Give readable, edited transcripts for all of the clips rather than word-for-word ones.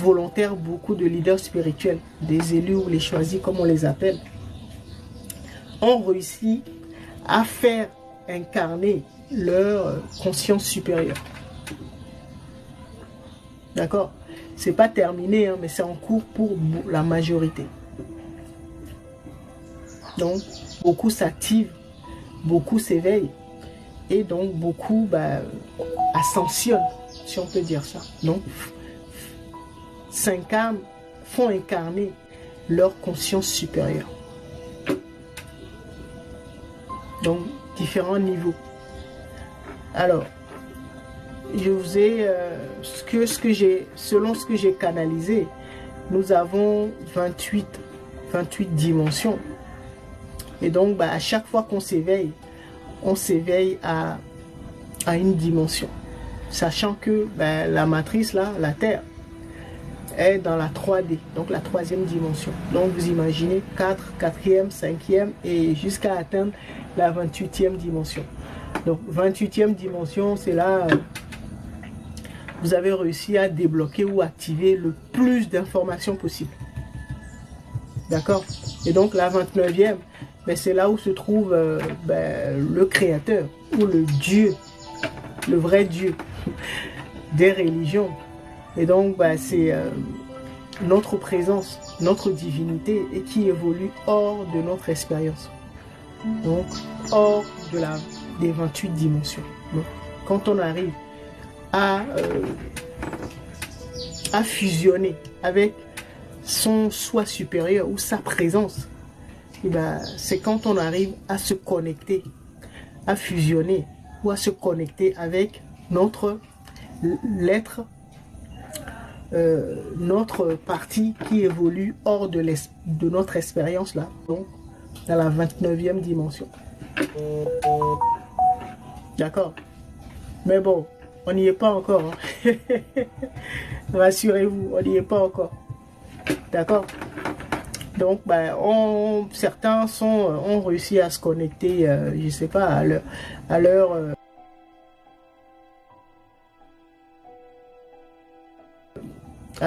volontaires, beaucoup de leaders spirituels, des élus ou les choisis comme on les appelle, ont réussi à faire incarner leur conscience supérieure. D'accord? C'est pas terminé, hein, mais c'est en cours pour la majorité. Donc, beaucoup s'activent, beaucoup s'éveillent, et donc beaucoup ascensionnent, si on peut dire ça. Donc, s'incarnent, font incarner leur conscience supérieure. Donc, différents niveaux. Alors, je vous ai, selon ce que j'ai canalisé, nous avons 28 dimensions. Et donc, à chaque fois qu'on s'éveille, on s'éveille à une dimension. Sachant que la matrice, là, la Terre, est dans la 3D, donc la troisième dimension. Donc, vous imaginez 4, 4e, 5e et jusqu'à atteindre la 28e dimension. Donc, 28e dimension, c'est là vous avez réussi à débloquer ou activer le plus d'informations possible. D'accord? Et donc, la 29e, c'est là où se trouve le créateur ou le Dieu, le vrai Dieu des religions. Et donc, c'est notre présence, notre divinité et qui évolue hors de notre expérience. Donc, hors des 28 dimensions. Donc, quand on arrive à fusionner avec son soi supérieur ou sa présence, c'est quand on arrive à se connecter, à fusionner ou à se connecter avec l'être, notre partie qui évolue hors de notre expérience là, donc dans la 29e dimension. D'accord? Mais bon, on n'y est pas encore. Hein. Rassurez-vous, on n'y est pas encore. D'accord? Donc, certains ont réussi à se connecter, je ne sais pas, à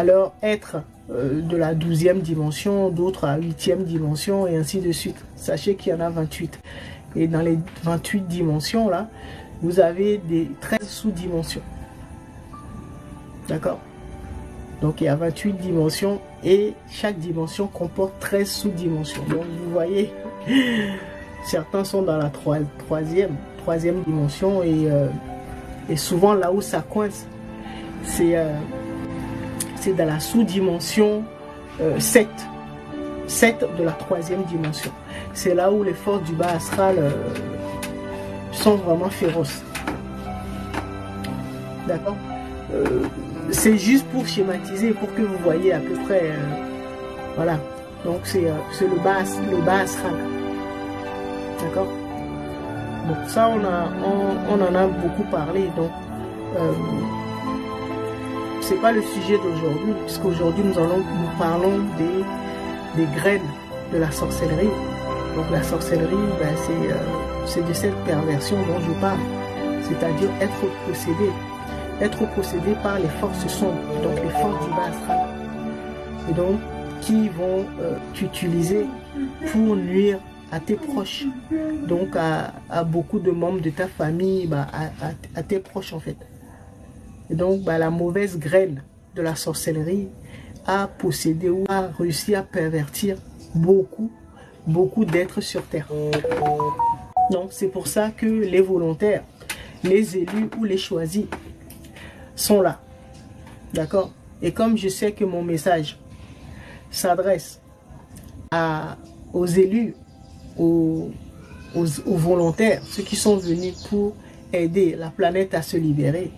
leur être de la 12e dimension, d'autres à 8e dimension, et ainsi de suite. Sachez qu'il y en a 28. Et dans les 28 dimensions, là, vous avez des 13 sous-dimensions. D'accord? Donc, il y a 28 dimensions et chaque dimension comporte 13 sous-dimensions. Donc, vous voyez, certains sont dans la troisième dimension et souvent là où ça coince, c'est dans la sous-dimension 7. 7 de la 3e dimension. C'est là où les forces du bas astral sont vraiment féroces. D'accord? C'est juste pour schématiser, pour que vous voyez à peu près. Voilà. Donc c'est le bas astral. D'accord? Bon, ça on en a beaucoup parlé. Donc c'est pas le sujet d'aujourd'hui, puisqu'aujourd'hui nous parlons des graines de la sorcellerie. Donc la sorcellerie, c'est de cette perversion dont je parle, c'est-à-dire être possédé par les forces sombres, donc les forces du bas astral, et donc qui vont t'utiliser pour nuire à tes proches, donc à beaucoup de membres de ta famille, à tes proches en fait. Et donc la mauvaise graine de la sorcellerie a possédé ou a réussi à pervertir beaucoup d'êtres sur terre. Donc c'est pour ça que les volontaires, les élus ou les choisis sont là. D'accord? Et comme je sais que mon message s'adresse aux élus, aux volontaires, ceux qui sont venus pour aider la planète à se libérer,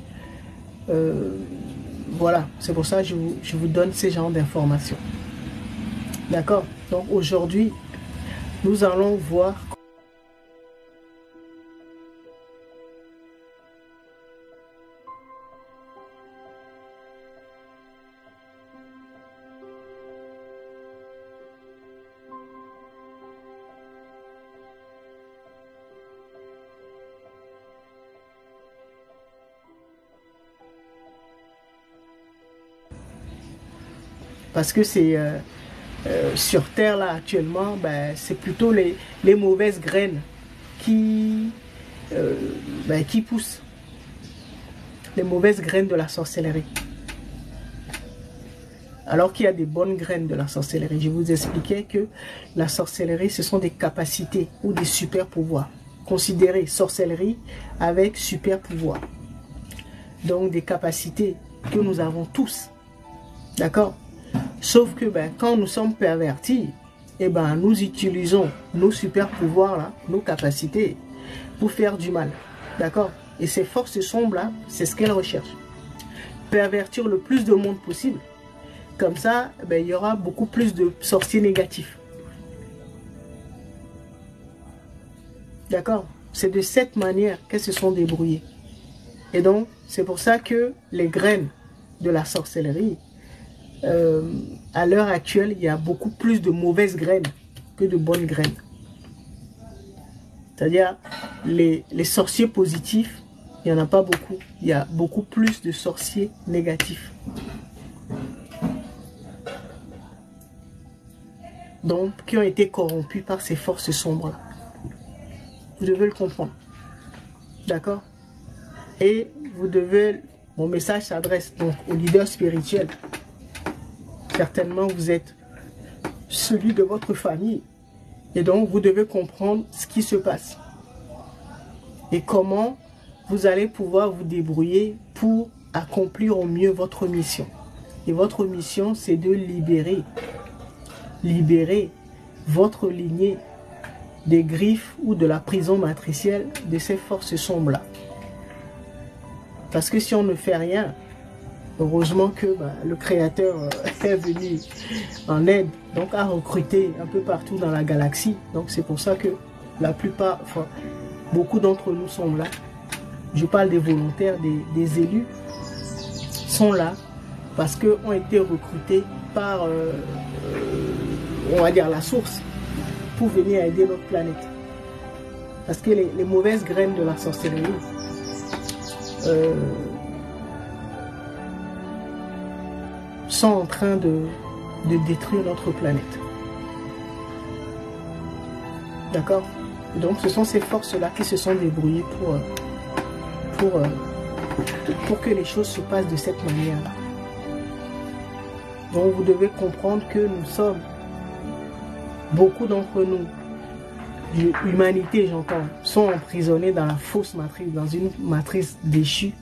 voilà, c'est pour ça que je vous donne ces genres d'informations. D'accord? Donc aujourd'hui, nous allons voir parce que c'est sur Terre là actuellement, ben, c'est plutôt les mauvaises graines qui poussent. Les mauvaises graines de la sorcellerie. Alors qu'il y a des bonnes graines de la sorcellerie. Je vous expliquais que la sorcellerie, ce sont des capacités ou des super pouvoirs. Considérez sorcellerie avec super pouvoirs. Donc des capacités que nous avons tous. D'accord? Sauf que ben, quand nous sommes pervertis, eh ben, nous utilisons nos super pouvoirs, là, nos capacités, pour faire du mal. D'accord? Et ces forces sombres-là, c'est ce qu'elles recherchent. Pervertir le plus de monde possible. Comme ça, ben, il y aura beaucoup plus de sorciers négatifs. D'accord? C'est de cette manière qu'elles se sont débrouillées. Et donc, c'est pour ça que les graines de la sorcellerie, à l'heure actuelle, il y a beaucoup plus de mauvaises graines que de bonnes graines. C'est-à-dire, les sorciers positifs, il n'y en a pas beaucoup. Il y a beaucoup plus de sorciers négatifs. Donc, qui ont été corrompus par ces forces sombres-là. Vous devez le comprendre. D'accord? Et vous devez... Mon message s'adresse donc aux leaders spirituels. Certainement, vous êtes celui de votre famille. Et donc, vous devez comprendre ce qui se passe. Et comment vous allez pouvoir vous débrouiller pour accomplir au mieux votre mission. Et votre mission, c'est de libérer votre lignée des griffes ou de la prison matricielle de ces forces sombres-là. Parce que si on ne fait rien, heureusement que le Créateur est venu en aide, donc a recruté un peu partout dans la galaxie. Donc c'est pour ça que la plupart, enfin, beaucoup d'entre nous sont là. Je parle des volontaires, des élus, sont là parce qu'ils ont été recrutés par, on va dire, la source pour venir aider notre planète. Parce que les mauvaises graines de la sorcellerie sont en train de détruire notre planète. D'accord? Donc ce sont ces forces-là qui se sont débrouillées pour que les choses se passent de cette manière-là. Donc vous devez comprendre que nous sommes, beaucoup d'entre nous, l'humanité j'entends, sont emprisonnés dans la fausse matrice, dans une matrice déchue,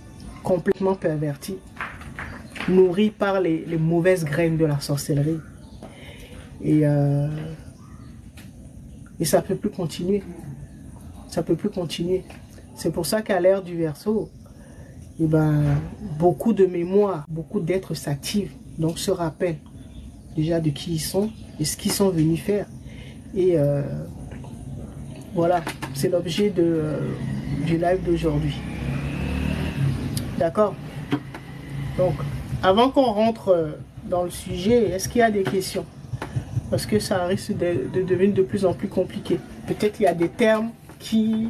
complètement pervertie, nourrie par les mauvaises graines de la sorcellerie. Et ça ne peut plus continuer. Ça ne peut plus continuer. C'est pour ça qu'à l'ère du Verseau, eh ben, beaucoup de mémoires, beaucoup d'êtres s'activent, donc se rappellent déjà de qui ils sont et ce qu'ils sont venus faire. Et voilà, c'est l'objet du live d'aujourd'hui. D'accord? Donc, avant qu'on rentre dans le sujet, est-ce qu'il y a des questions? Parce que ça risque de devenir de plus en plus compliqué. Peut-être il y a des termes qui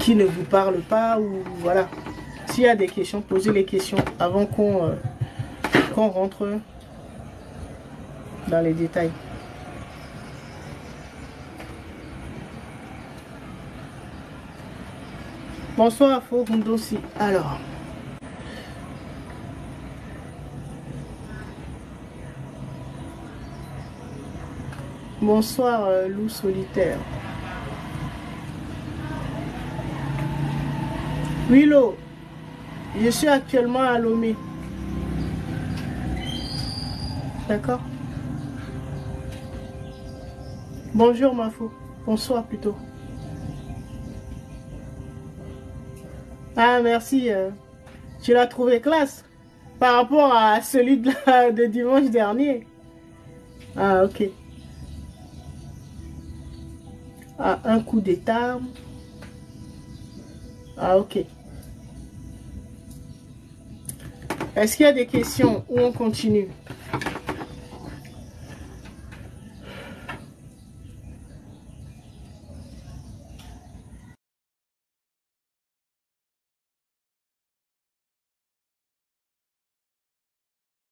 ne vous parlent pas, ou voilà. S'il y a des questions, posez les questions avant qu'on rentre dans les détails. Bonsoir Furundosi. Alors, bonsoir loup solitaire. Willow, je suis actuellement à Lomé. D'accord? Bonjour Mafo. Bonsoir plutôt. Ah merci. Tu l'as trouvé classe par rapport à celui de dimanche dernier. Ah ok. Ah, un coup d'état. Ah ok. Est-ce qu'il y a des questions ou on continue?